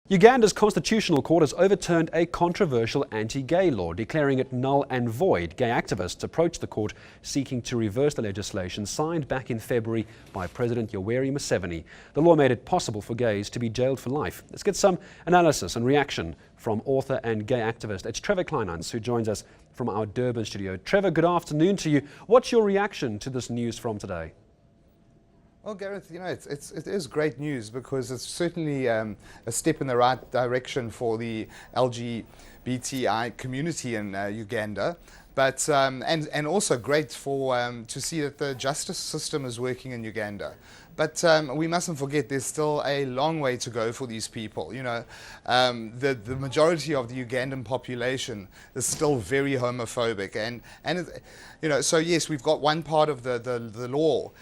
Uganda's constitutional court has overturned a controversial anti-gay law, declaring it null and void. Gay activists approached the court seeking to reverse the legislation signed back in February by President Yoweri Museveni. The law made it possible for gays to be jailed for life. Let's get some analysis and reaction from author and gay activist. It's Trevor Kleinhans who joins us from our Durban studio. Trevor, good afternoon to you. What's your reaction to this news from today? Well, Gareth, it is great news because it's certainly a step in the right direction for the LGBTI community in Uganda, but and also great for to see that the justice system is working in Uganda. But we mustn't forget there's still a long way to go for these people. The majority of the Ugandan population is still very homophobic, so yes, we've got one part of the law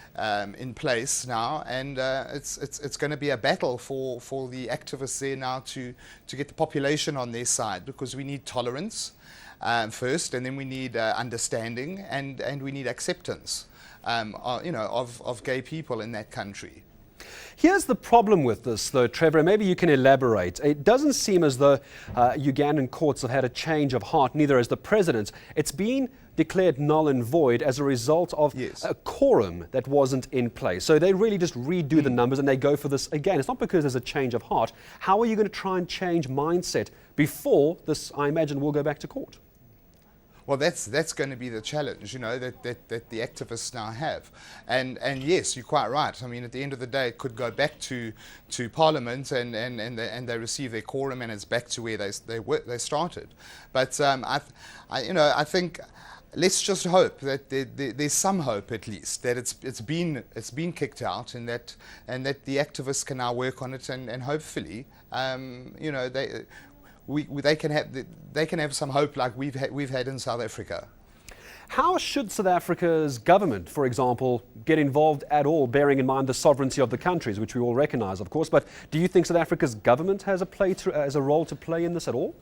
in place now, and it's going to be a battle for the activists there now to get the population on their side, because we need tolerance first, and then we need understanding, and we need acceptance. Of gay people in that country. Here's the problem with this, though, Trevor. Maybe you can elaborate. It doesn't seem as though Ugandan courts have had a change of heart, neither has the president. It's been declared null and void as a result of a quorum that wasn't in place. So they really just redo the numbers and they go for this again. It's not because there's a change of heart. How are you going to try and change mindset before this, I imagine, will go back to court? Well, that's going to be the challenge, that the activists now have, and yes, you're quite right. I mean, at the end of the day, it could go back to Parliament, and they receive their quorum, and it's back to where they started. But I think let's just hope that there's some hope, at least, that it's been kicked out, and that the activists can now work on it, and hopefully, they can have some hope like we've had in South Africa. How should South Africa's government, for example, get involved at all, bearing in mind the sovereignty of the countries, which we all recognise, of course? But do you think South Africa's government has a role to play in this at all?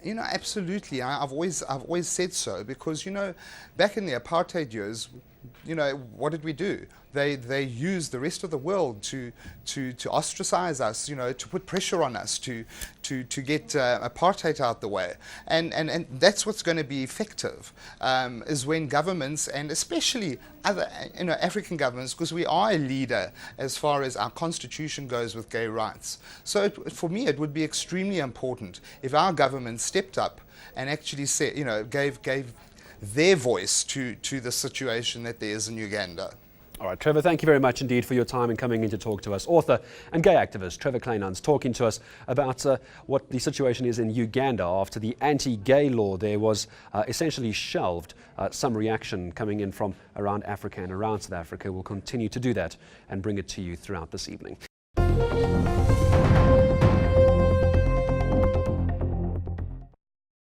Absolutely. I've always said so, because back in the apartheid years, what did we do? They used the rest of the world to ostracize us, to put pressure on us, to get apartheid out the way, and that's what's going to be effective, is when governments, and especially other African governments, because we are a leader as far as our constitution goes with gay rights. So for me, it would be extremely important if our government stepped up and actually said, gave their voice to the situation that there is in Uganda. All right, Trevor, thank you very much indeed for your time and coming in to talk to us. Author and gay activist Trevor Kleinhans talking to us about what the situation is in Uganda after the anti-gay law there was essentially shelved. Some reaction coming in from around Africa and around South Africa. We'll continue to do that and bring it to you throughout this evening.